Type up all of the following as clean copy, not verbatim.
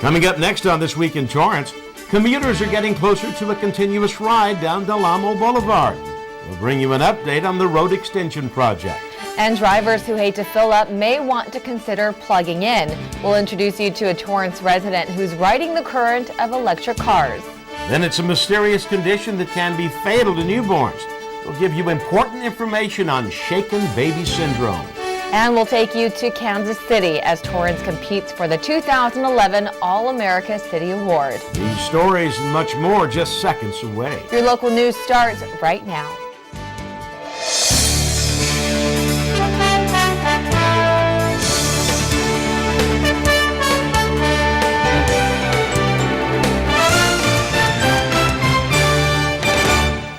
Coming up next on This Week in Torrance, commuters are getting closer to a continuous ride down Del Amo Boulevard. We'll bring you an update on the road extension project. And drivers who hate to fill up may want to consider plugging in. We'll introduce you to a Torrance resident who's riding the current of electric cars. Then it's a mysterious condition that can be fatal to newborns. We'll give you important information on shaken baby syndrome. And we'll take you to Kansas City as Torrance competes for the 2011 All-America City Award. These stories and much more just seconds away. Your local news starts right now.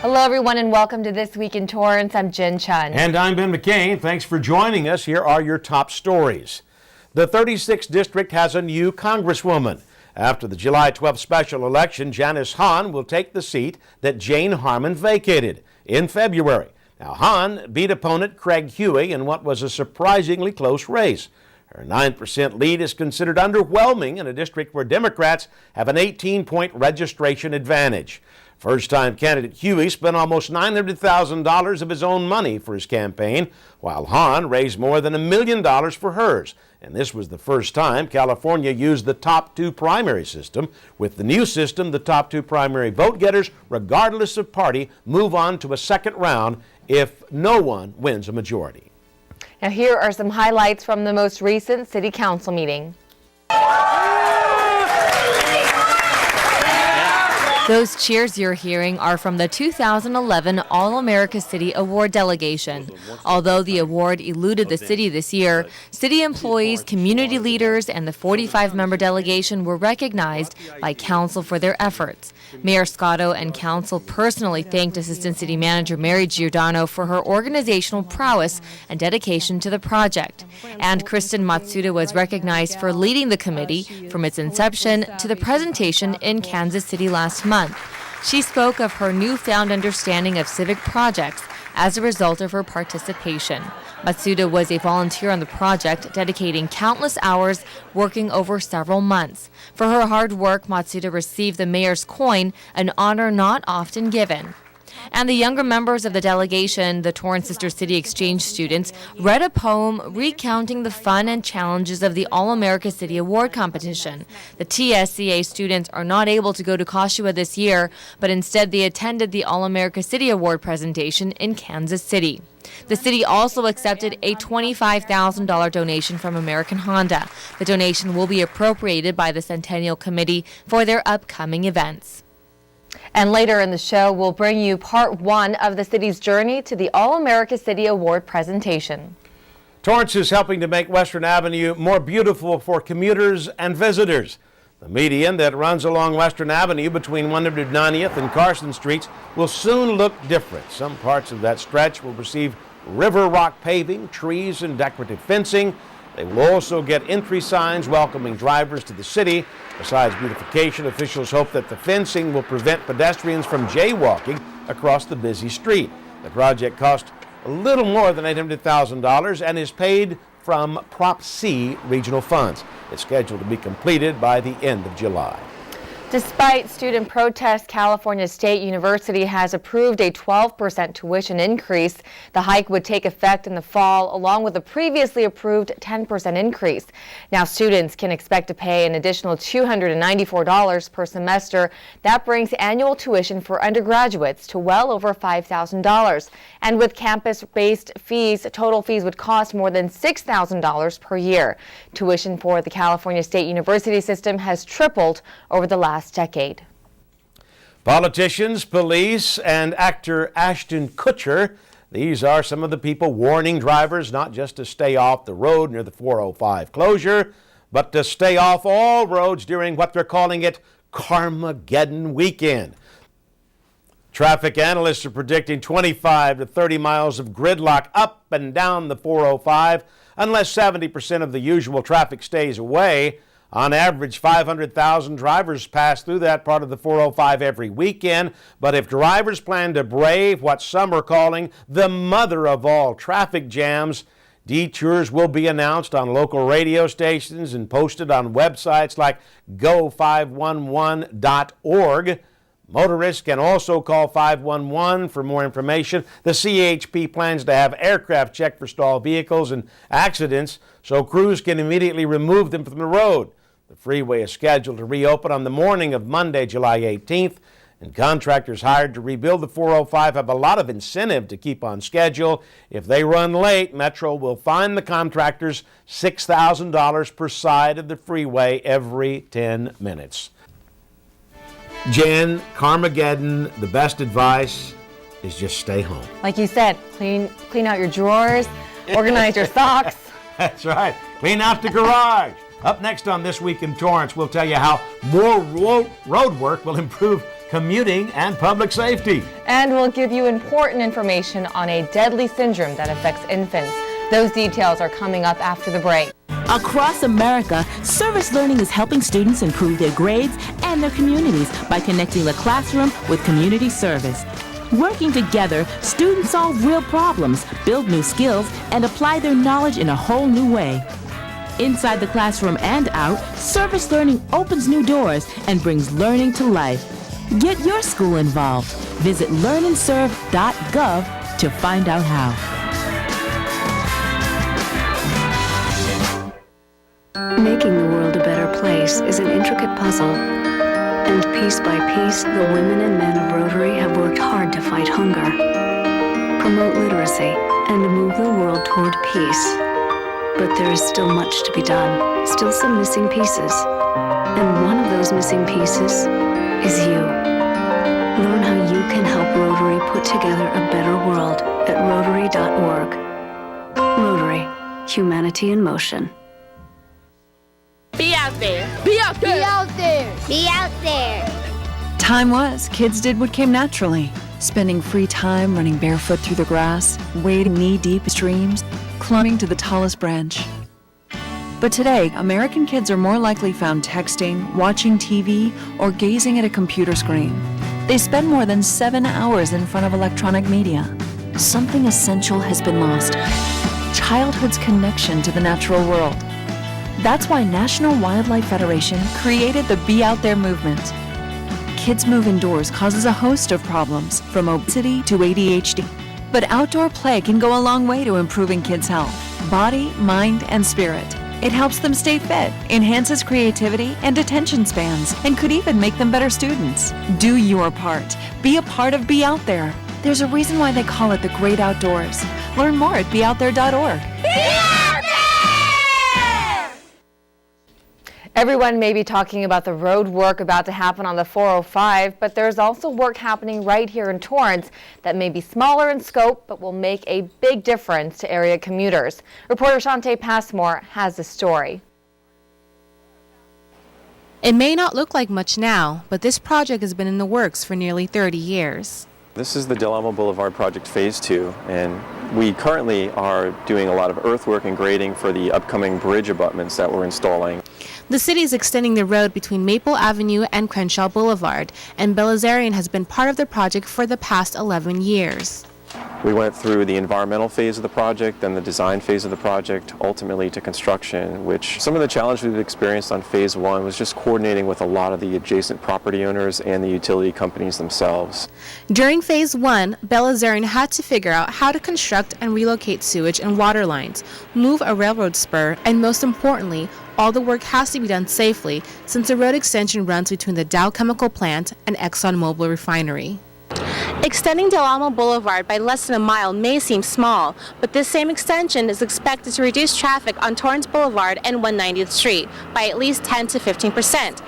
Hello everyone and welcome to This Week in Torrance. I'm Jin Chun. And I'm Ben McCain. Thanks for joining us. Here are your top stories. The 36th District has a new Congresswoman. After the July 12th special election, Janice Hahn will take the seat that Jane Harmon vacated in February. Now, Hahn beat opponent Craig Huey in what was a surprisingly close race. Her 9% lead is considered underwhelming in a district where Democrats have an 18-point registration advantage. First-time candidate Huey spent almost $900,000 of his own money for his campaign, while Hahn raised more than $1 million for hers. And this was the first time California used the top two primary system. With the new system, the top two primary vote getters, regardless of party, move on to a second round if no one wins a majority. Now here are some highlights from the most recent City Council meeting. Those cheers you're hearing are from the 2011 All-America City Award delegation. Although the award eluded the city this year, city employees, community leaders, and the 45-member delegation were recognized by council for their efforts. Mayor Scotto and council personally thanked Assistant City Manager Mary Giordano for her organizational prowess and dedication to the project. And Kristen Matsuda was recognized for leading the committee from its inception to the presentation in Kansas City last month. She spoke of her newfound understanding of civic projects as a result of her participation. Matsuda was a volunteer on the project, dedicating countless hours working over several months. For her hard work, Matsuda received the mayor's coin, an honor not often given. And the younger members of the delegation, the Torrance Sister City Exchange students, read a poem recounting the fun and challenges of the All-America City Award competition. The TSCA students are not able to go to Kashiwa this year, but instead they attended the All-America City Award presentation in Kansas City. The city also accepted a $25,000 donation from American Honda. The donation will be appropriated by the Centennial Committee for their upcoming events. And later in the show, we'll bring you part one of the city's journey to the All-America City Award presentation. Torrance is helping to make Western Avenue more beautiful for commuters and visitors. The median that runs along Western Avenue between 190th and Carson Streets will soon look different. Some parts of that stretch will receive river rock paving, trees, and decorative fencing. They will also get entry signs welcoming drivers to the city. Besides beautification, officials hope that the fencing will prevent pedestrians from jaywalking across the busy street. The project cost a little more than $800,000 and is paid from Prop C regional funds. It's scheduled to be completed by the end of July. Despite student protests, California State University has approved a 12% tuition increase. The hike would take effect in the fall, along with a previously approved 10% increase. Now students can expect to pay an additional $294 per semester. That brings annual tuition for undergraduates to well over $5,000. And with campus-based fees, total fees would cost more than $6,000 per year. Tuition for the California State University system has tripled over the last decade. Politicians, police, and actor Ashton Kutcher, these are some of the people warning drivers not just to stay off the road near the 405 closure, but to stay off all roads during what they're calling it Carmageddon weekend. Traffic analysts are predicting 25 to 30 miles of gridlock up and down the 405 unless 70% of the usual traffic stays away. On average, 500,000 drivers pass through that part of the 405 every weekend. But if drivers plan to brave what some are calling the mother of all traffic jams, Detours will be announced on local radio stations and posted on websites like go511.org. Motorists can also call 511 for more information. The CHP plans to have aircraft check for stalled vehicles and accidents so crews can immediately remove them from the road. The freeway is scheduled to reopen on the morning of Monday, July 18th, and contractors hired to rebuild the 405 have a lot of incentive to keep on schedule. If they run late, Metro will fine the contractors $6,000 per side of the freeway every 10 minutes. Jen, Carmageddon, the best advice is just stay home. Like you said, clean out your drawers, organize your socks. That's right. Clean out the garage. Up next on This Week in Torrance, we'll tell you how more road work will improve commuting and public safety. And we'll give you important information on a deadly syndrome that affects infants. Those details are coming up after the break. Across America, service learning is helping students improve their grades and their communities by connecting the classroom with community service. Working together, students solve real problems, build new skills, and apply their knowledge in a whole new way. Inside the classroom and out, service learning opens new doors and brings learning to life. Get your school involved. Visit learnandserve.gov to find out how. Making the world a better place is an intricate puzzle. And piece by piece, the women and men of Rotary have worked hard to fight hunger, promote literacy, and move the world toward peace. But there is still much to be done, still some missing pieces. And one of those missing pieces is you. Learn how you can help Rotary put together a better world at Rotary.org. Rotary, humanity in motion. Be out there. Be out there. Be out there. Be out there. Time was, kids did what came naturally. Spending free time running barefoot through the grass, wading knee-deep streams, climbing to the tallest branch. But today, American kids are more likely found texting, watching TV, or gazing at a computer screen. They spend more than 7 hours in front of electronic media. Something essential has been lost: childhood's connection to the natural world. That's why National Wildlife Federation created the Be Out There movement. Kids move indoors causes a host of problems, from obesity to ADHD. But outdoor play can go a long way to improving kids' health, body, mind, and spirit. It helps them stay fit, enhances creativity and attention spans, and could even make them better students. Do your part. Be a part of Be Out There. There's a reason why they call it the great outdoors. Learn more at beoutthere.org. Everyone may be talking about the road work about to happen on the 405, but there's also work happening right here in Torrance that may be smaller in scope but will make a big difference to area commuters. Reporter Shantae Passmore has the story. It may not look like much now, but this project has been in the works for nearly 30 years. This is the Del Amo Boulevard Project Phase 2, and we currently are doing a lot of earthwork and grading for the upcoming bridge abutments that we're installing. The city is extending the road between Maple Avenue and Crenshaw Boulevard, and Belazarian has been part of the project for the past 11 years. We went through the environmental phase of the project, then the design phase of the project, ultimately to construction, which some of the challenges we've experienced on Phase 1 was just coordinating with a lot of the adjacent property owners and the utility companies themselves. During Phase 1, Belazarian had to figure out how to construct and relocate sewage and water lines, move a railroad spur, and most importantly, all the work has to be done safely since the road extension runs between the Dow Chemical Plant and ExxonMobil Refinery. Extending Del Amo Boulevard by less than a mile may seem small, but this same extension is expected to reduce traffic on Torrance Boulevard and 190th Street by at least 10 to 15%.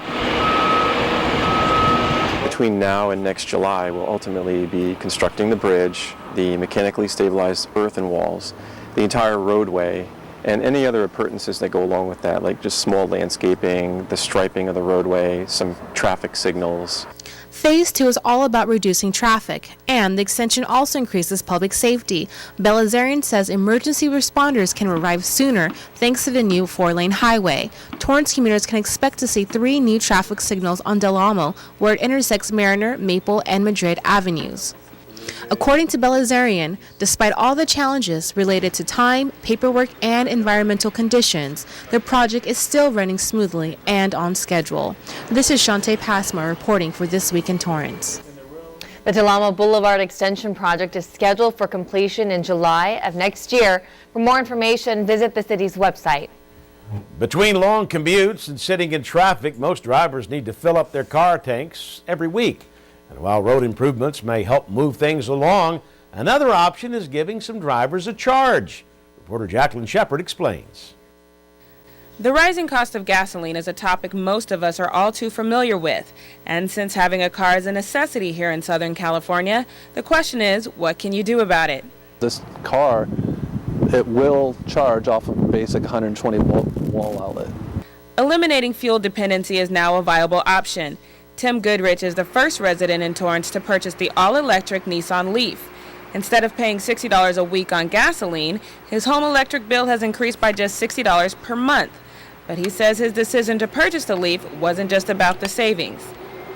Between now and next July, we'll ultimately be constructing the bridge, the mechanically stabilized earthen walls, the entire roadway, and any other appurtenances that go along with that, like just small landscaping, the striping of the roadway, some traffic signals. Phase 2 is all about reducing traffic, and the extension also increases public safety. Belazarian says emergency responders can arrive sooner thanks to the new 4-lane highway. Torrance commuters can expect to see 3 new traffic signals on Del Amo, where it intersects Mariner, Maple, and Madrid Avenues. According to Belazarian, despite all the challenges related to time, paperwork, and environmental conditions, the project is still running smoothly and on schedule. This is Shantae Passmore reporting for This Week in Torrance. The Delamo Boulevard Extension project is scheduled for completion in July of next year. For more information, visit the city's website. Between long commutes and sitting in traffic, most drivers need to fill up their car tanks every week. And while road improvements may help move things along, another option is giving some drivers a charge. Reporter Jacqueline Shepard explains. The rising cost of gasoline is a topic most of us are all too familiar with. And since having a car is a necessity here in Southern California, the question is, what can you do about it? This car, it will charge off of a basic 120 volt wall outlet. Eliminating fuel dependency is now a viable option. Tim Goodrich is the first resident in Torrance to purchase the all-electric Nissan Leaf. Instead of paying $60 a week on gasoline, his home electric bill has increased by just $60 per month. But he says his decision to purchase the Leaf wasn't just about the savings.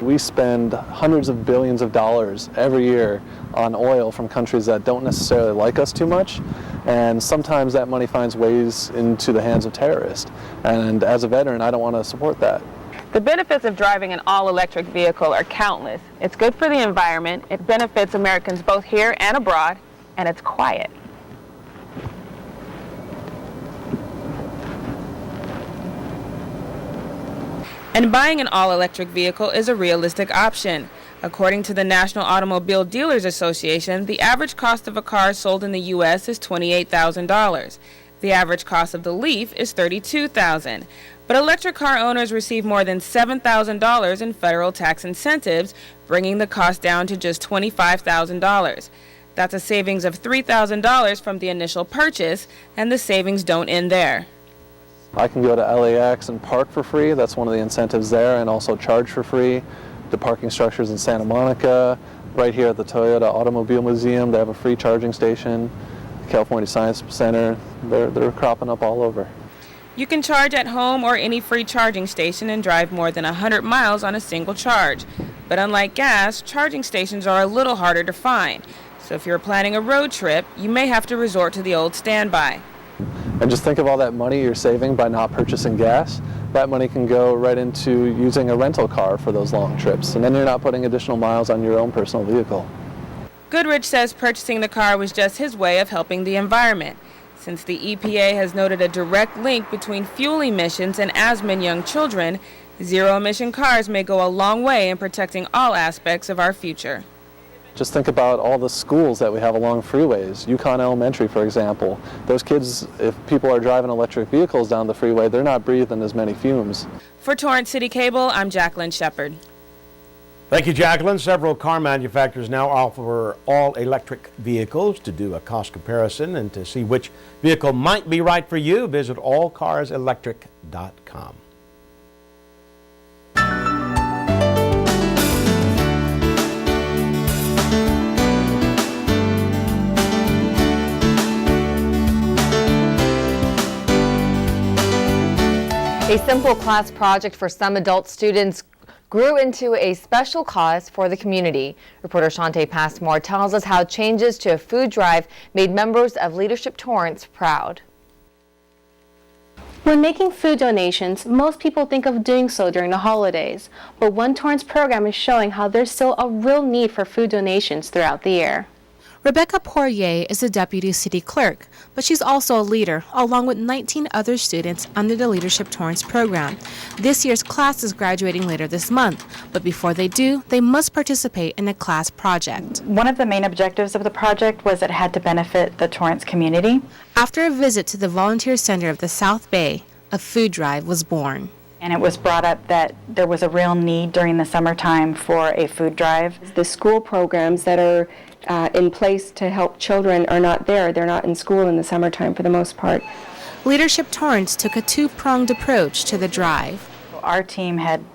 We spend hundreds of billions of dollars every year on oil from countries that don't necessarily like us too much, and sometimes that money finds ways into the hands of terrorists. And as a veteran, I don't want to support that. The benefits of driving an all-electric vehicle are countless. It's good for the environment, it benefits Americans both here and abroad, and it's quiet. And buying an all-electric vehicle is a realistic option. According to the National Automobile Dealers Association, the average cost of a car sold in the U.S. is $28,000. The average cost of the Leaf is $32,000. But electric car owners receive more than $7,000 in federal tax incentives, bringing the cost down to just $25,000. That's a savings of $3,000 from the initial purchase, and the savings don't end there. I can go to LAX and park for free. That's one of the incentives there, and also charge for free. The parking structures in Santa Monica, right here at the Toyota Automobile Museum, they have a free charging station. The California Science Center, they're cropping up all over. You can charge at home or any free charging station and drive more than 100 miles on a single charge. But unlike gas, charging stations are a little harder to find. So if you're planning a road trip, you may have to resort to the old standby. And just think of all that money you're saving by not purchasing gas. That money can go right into using a rental car for those long trips, and then you're not putting additional miles on your own personal vehicle. Goodrich says purchasing the car was just his way of helping the environment, since the EPA has noted a direct link between fuel emissions and asthma in young children. Zero-emission cars may go a long way in protecting all aspects of our future. Just think about all the schools that we have along freeways. Yukon Elementary, for example. Those kids, if people are driving electric vehicles down the freeway, they're not breathing as many fumes. For Torrance CitiCABLE, I'm Jacqueline Shepard. Thank you, Jacqueline. Several car manufacturers now offer all-electric vehicles. To do a cost comparison and to see which vehicle might be right for you, visit allcarselectric.com. A simple class project for some adult students grew into a special cause for the community. Reporter Shantae Passmore tells us how changes to a food drive made members of Leadership Torrance proud. When making food donations, most people think of doing so during the holidays, but One Torrance program is showing how there's still a real need for food donations throughout the year. Rebecca Poirier is the deputy city clerk, but she's also a leader, along with 19 other students under the Leadership Torrance program. This year's class is graduating later this month, but before they do, they must participate in a class project. One of the main objectives of the project was it had to benefit the Torrance community. After a visit to the volunteer center of the South Bay, a food drive was born. And it was brought up that there was a real need during the summertime for a food drive. The school programs that are in place to help children are not there. They're not in school in the summertime for the most part. Leadership Torrance took a two-pronged approach to the drive. Our team had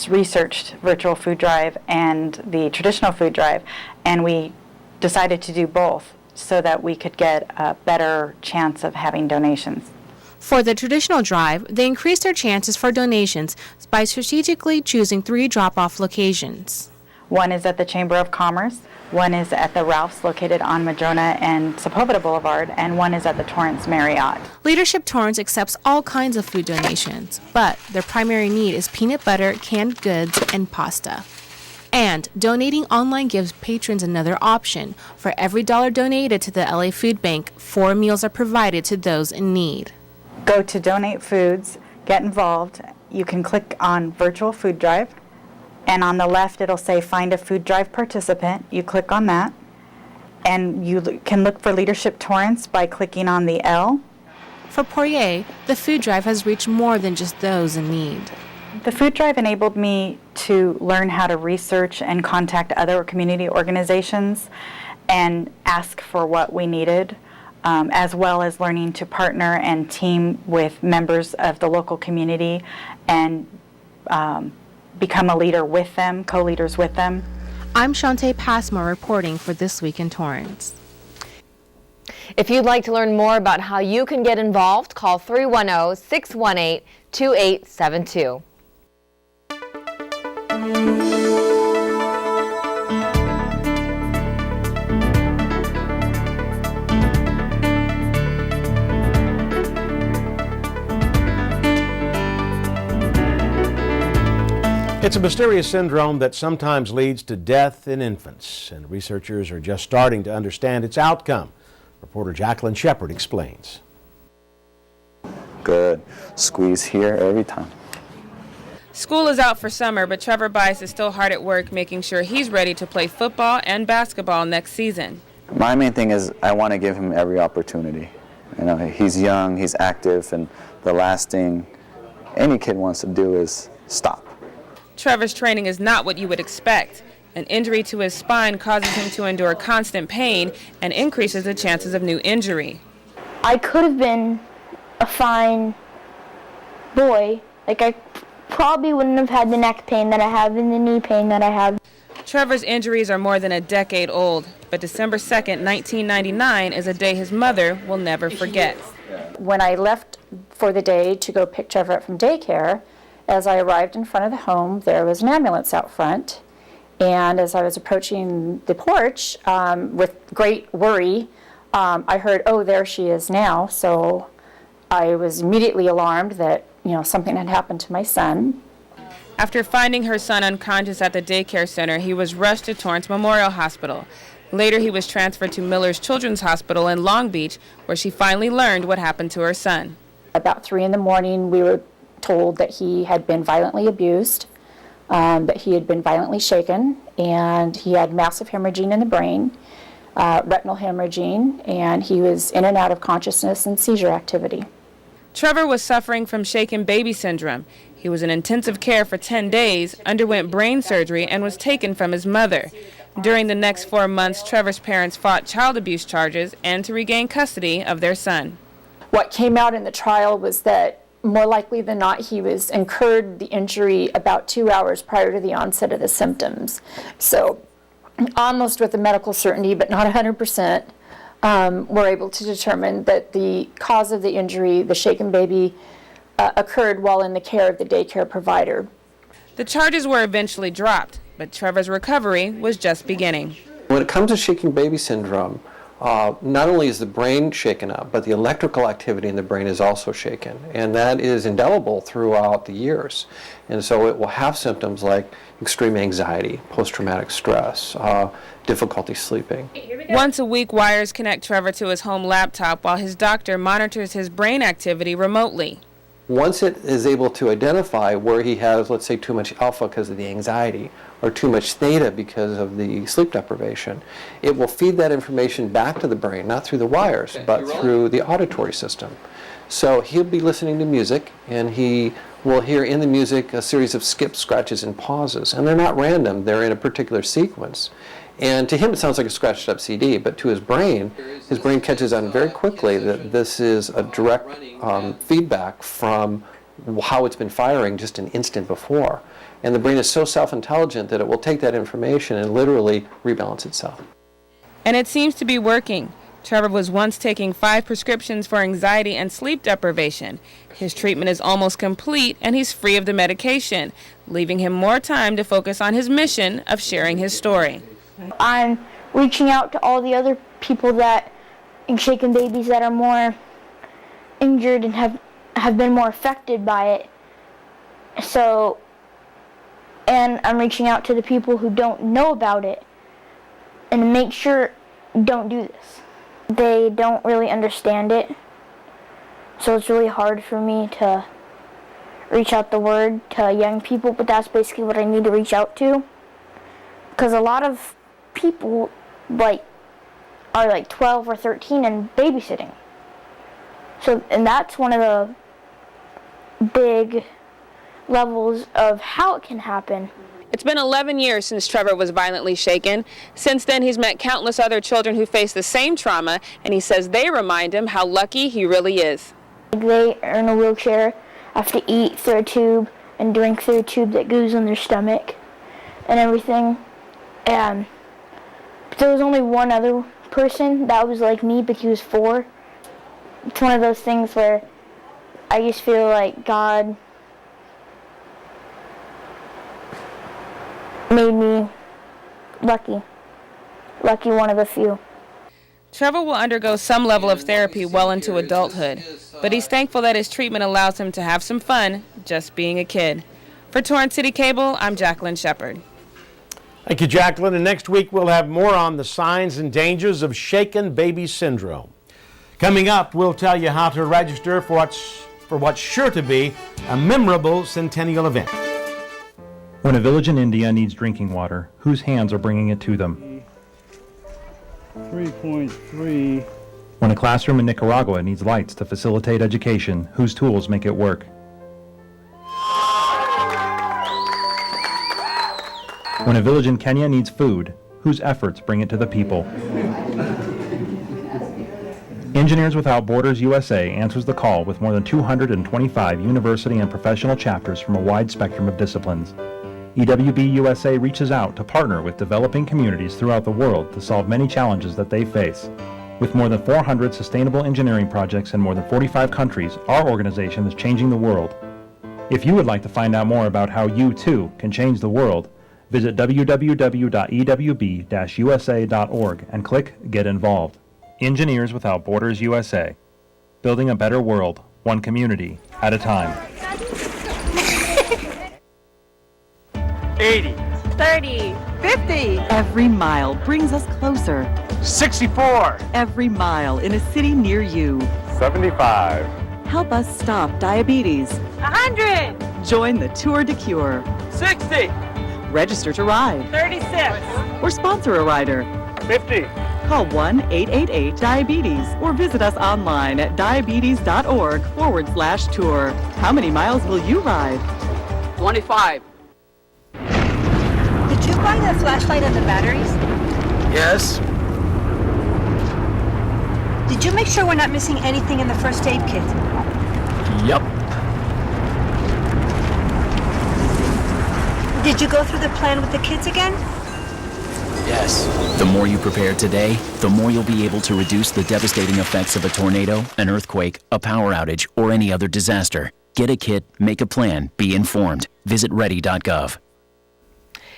researched virtual food drive and the traditional food drive, and we decided to do both so that we could get a better chance of having donations. For the traditional drive, they increased their chances for donations by strategically choosing 3 drop-off locations. One is at the Chamber of Commerce, one is at the Ralph's located on Madrona and Sepulveda Boulevard, and one is at the Torrance Marriott. Leadership Torrance accepts all kinds of food donations, but their primary need is peanut butter, canned goods, and pasta. And donating online gives patrons another option. For every $1 donated to the LA Food Bank, 4 meals are provided to those in need. Go to Donate Foods, get involved. You can click on Virtual Food Drive, and on the left it'll say Find a Food Drive Participant. You click on that, and you can look for Leadership Torrance by clicking on the L. For Poirier, the food drive has reached more than just those in need. The food drive enabled me to learn how to research and contact other community organizations and ask for what we needed, as well as learning to partner and team with members of the local community and become a leader with them, co-leaders with them. I'm Shantae Passmore reporting for This Week in Torrance. If you'd like to learn more about how you can get involved, call 310-618-2872. It's a mysterious syndrome that sometimes leads to death in infants, and researchers are just starting to understand its outcome. Reporter Jacqueline Shepard explains. Good. Squeeze here every time. School is out for summer, but Trevor Bice is still hard at work making sure he's ready to play football and basketball next season. My main thing is I want to give him every opportunity. You know, he's young, he's active, and the last thing any kid wants to do is stop. Trevor's training is not what you would expect. An injury to his spine causes him to endure constant pain and increases the chances of new injury. I could have been a fine boy. Like, I probably wouldn't have had the neck pain that I have and the knee pain that I have. Trevor's injuries are more than a decade old, but December 2nd, 1999 is a day his mother will never forget. When I left for the day to go pick Trevor up from daycare, as I arrived in front of the home, there was an ambulance out front. And as I was approaching the porch, with great worry, I heard, "Oh, there she is now." So I was immediately alarmed that, something had happened to my son. After finding her son unconscious at the daycare center, he was rushed to Torrance Memorial Hospital. Later, he was transferred to Miller's Children's Hospital in Long Beach, where she finally learned what happened to her son. About 3 in the morning, we were told that he had been violently abused, that he had been violently shaken, and he had massive hemorrhaging in the brain, retinal hemorrhaging, and he was in and out of consciousness and seizure activity. Trevor was suffering from shaken baby syndrome. He was in intensive care for 10 days, underwent brain surgery, and was taken from his mother. During the next 4 months, Trevor's parents fought child abuse charges and to regain custody of their son. What came out in the trial was that more likely than not, he incurred the injury about 2 hours prior to the onset of the symptoms. So almost with a medical certainty, but not 100%, we're able to determine that the cause of the injury, the shaken baby, occurred while in the care of the daycare provider. The charges were eventually dropped, but Trevor's recovery was just beginning. When it comes to shaken baby syndrome, not only is the brain shaken up, but the electrical activity in the brain is also shaken, and that is indelible throughout the years. And so it will have symptoms like extreme anxiety, post-traumatic stress, difficulty sleeping. Once a week, wires connect Trevor to his home laptop while his doctor monitors his brain activity remotely. Once it is able to identify where he has, let's say, too much alpha because of the anxiety or too much theta because of the sleep deprivation, it will feed that information back to the brain, not through the wires, but through the auditory system. So he'll be listening to music, and he will hear in the music a series of skips, scratches, and pauses. And they're not random, they're in a particular sequence. And to him it sounds like a scratched up CD, but to his brain catches on very quickly that this is a direct feedback from how it's been firing just an instant before. And the brain is so self-intelligent that it will take that information and literally rebalance itself. And it seems to be working. Trevor was once taking 5 prescriptions for anxiety and sleep deprivation. His treatment is almost complete, and he's free of the medication. leaving him more time to focus on his mission of sharing his story. I'm reaching out to all the other people that, shaken babies that are more injured and have been more affected by it. So, and I'm reaching out to the people who don't know about it and to make sure don't do this. They don't really understand it, so it's really hard for me to reach out the word to young people, but that's basically what I need to reach out to, because a lot of people are like 12 or 13 and babysitting. So, and that's one of the big levels of how it can happen. It's been 11 years since Trevor was violently shaken. Since then, he's met countless other children who face the same trauma, and he says they remind him how lucky he really is. They are in a wheelchair, have to eat through a tube and drink through a tube that goes in their stomach and everything. But there was only one other person that was like me, but he was 4. It's one of those things where I just feel like God made me lucky one of the few. Trevor will undergo some level of therapy well into adulthood, but he's thankful that his treatment allows him to have some fun just being a kid. For Torrance City Cable, I'm Jacqueline Shepard. Thank you, Jacqueline. And next week we'll have more on the signs and dangers of shaken baby syndrome. Coming up, we'll tell you how to register for what's sure to be a memorable centennial event. When a village in India needs drinking water, whose hands are bringing it to them? 3.3. When a classroom in Nicaragua needs lights to facilitate education, whose tools make it work? When a village in Kenya needs food, whose efforts bring it to the people? Engineers Without Borders USA answers the call with more than 225 university and professional chapters from a wide spectrum of disciplines. EWB USA reaches out to partner with developing communities throughout the world to solve many challenges that they face. With more than 400 sustainable engineering projects in more than 45 countries, our organization is changing the world. If you would like to find out more about how you, too, can change the world, visit www.ewb-usa.org and click Get Involved. Engineers Without Borders USA. Building a better world, one community at a time. 80. 30. 50. Every mile brings us closer. 64. Every mile in a city near you. 75. Help us stop diabetes. 100. Join the Tour de Cure. 60. Register to ride. 36. Or sponsor a rider. 50. Call 1-888-DIABETES or visit us online at diabetes.org/tour. How many miles will you ride? 25. Did you buy the flashlight and the batteries? Yes. Did you make sure we're not missing anything in the first aid kit? Yup. Did you go through the plan with the kids again? Yes. The more you prepare today, the more you'll be able to reduce the devastating effects of a tornado, an earthquake, a power outage, or any other disaster. Get a kit, make a plan, be informed. Visit ready.gov.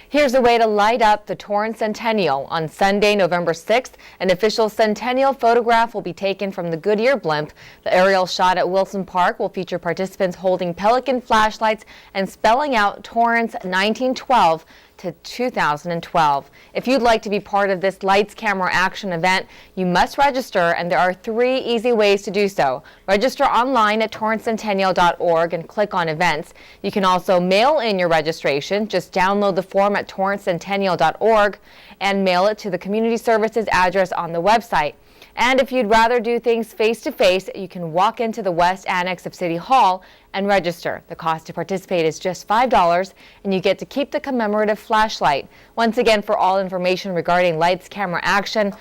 Here's a way to light up the Torrance Centennial. On Sunday, November 6th, an official Centennial photograph will be taken from the Goodyear blimp. The aerial shot at Wilson Park will feature participants holding Pelican flashlights and spelling out Torrance 1912 to 2012. If you'd like to be part of this Lights, Camera, Action event, you must register, and there are 3 easy ways to do so. Register online at torrancecentennial.org and click on events. You can also mail in your registration. Just download the form at torrancecentennial.org and mail it to the community services address on the website. And if you'd rather do things face-to-face, you can walk into the West Annex of City Hall and register. The cost to participate is just $5, and you get to keep the commemorative flashlight. Once again, for all information regarding Lights, Camera, Action,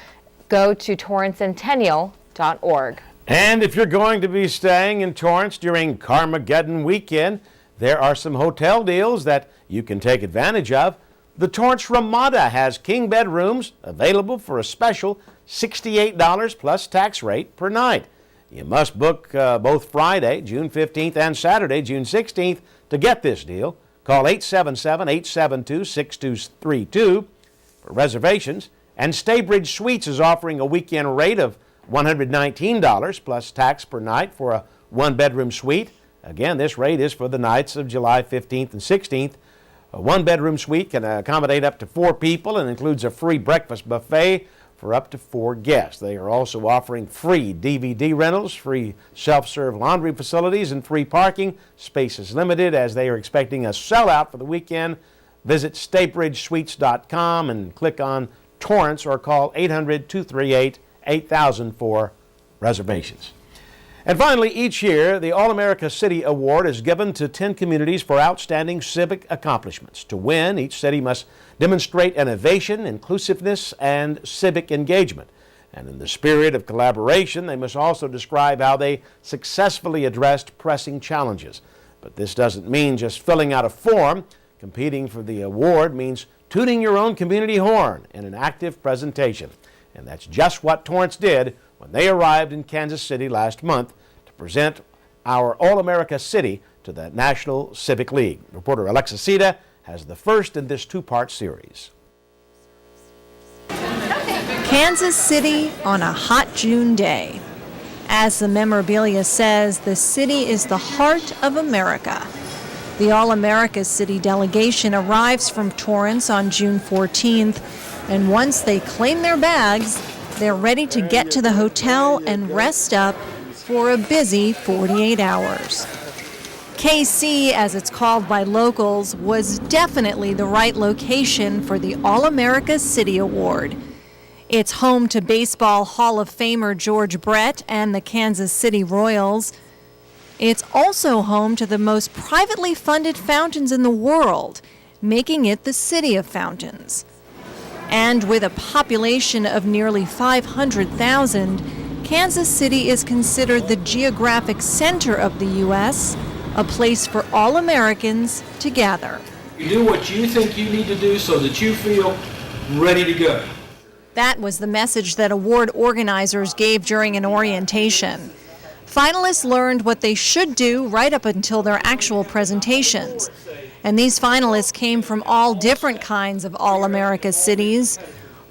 go to torrancecentennial.org. And if you're going to be staying in Torrance during Carmageddon weekend, there are some hotel deals that you can take advantage of. The Torrance Ramada has king bed rooms available for a special $68 plus tax rate per night. You must book both Friday, June 15th, and Saturday, June 16th, to get this deal. Call 877-872-6232 for reservations. And Staybridge Suites is offering a weekend rate of $119 plus tax per night for a one-bedroom suite. Again, this rate is for the nights of July 15th and 16th. A one-bedroom suite can accommodate up to 4 people and includes a free breakfast buffet for up to 4 guests. They are also offering free DVD rentals, free self-serve laundry facilities, and free parking. Space is limited as they are expecting a sellout for the weekend. Visit StaybridgeSuites.com and click on Torrance or call 800-238-8000 for reservations. And finally, each year, the All-America City Award is given to 10 communities for outstanding civic accomplishments. To win, each city must demonstrate innovation, inclusiveness, and civic engagement. And in the spirit of collaboration, they must also describe how they successfully addressed pressing challenges. But this doesn't mean just filling out a form. Competing for the award means tooting your own community horn in an active presentation. And that's just what Torrance did when they arrived in Kansas City last month to present our All-America City to the National Civic League. Reporter Alexa Sita has the first in this 2-part series. Kansas City on a hot June day. As the memorabilia says, the city is the heart of America. The All-America City delegation arrives from Torrance on June 14th, and once they claim their bags, they're ready to get to the hotel and rest up for a busy 48 hours. KC, as it's called by locals, was definitely the right location for the All-America City Award. It's home to Baseball Hall of Famer George Brett and the Kansas City Royals. It's also home to the most privately funded fountains in the world, making it the City of Fountains. And with a population of nearly 500,000, Kansas City is considered the geographic center of the U.S., a place for all Americans to gather. You do what you think you need to do so that you feel ready to go. That was the message that award organizers gave during an orientation. Finalists learned what they should do right up until their actual presentations. And these finalists came from all different kinds of All-America cities,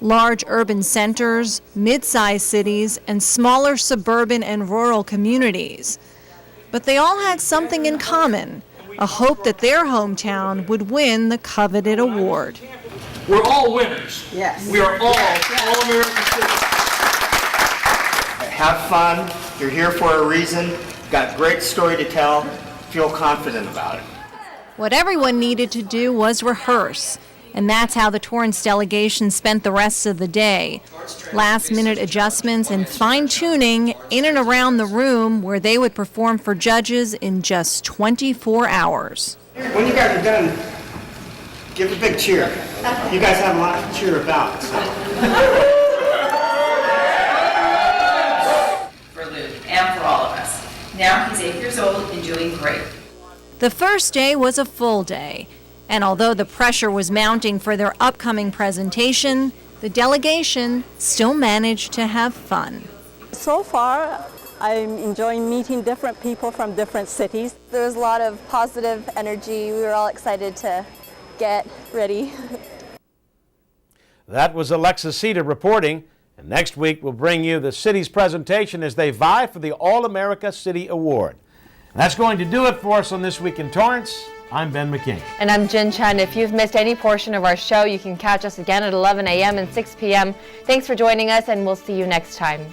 large urban centers, mid-sized cities, and smaller suburban and rural communities. But they all had something in common, a hope that their hometown would win the coveted award. We're all winners. Yes. We are all All-American citizens. Have fun. You're here for a reason. Got a great story to tell. Feel confident about it. What everyone needed to do was rehearse, and that's how the Torrance delegation spent the rest of the day. Last-minute adjustments and fine-tuning in and around the room where they would perform for judges in just 24 hours. When you guys are done, give a big cheer. You guys have a lot to cheer about. So. For Luke and for all of us. Now he's 8 years old and doing great. The first day was a full day, and although the pressure was mounting for their upcoming presentation, the delegation still managed to have fun. So far, I'm enjoying meeting different people from different cities. There was a lot of positive energy. We were all excited to get ready. That was Alexa Sita reporting, and next week we'll bring you the city's presentation as they vie for the All-America City Award. That's going to do it for us on This Week in Torrance. I'm Ben McCain. And I'm Jin Chun. If you've missed any portion of our show, you can catch us again at 11 a.m. and 6 p.m. Thanks for joining us, and we'll see you next time.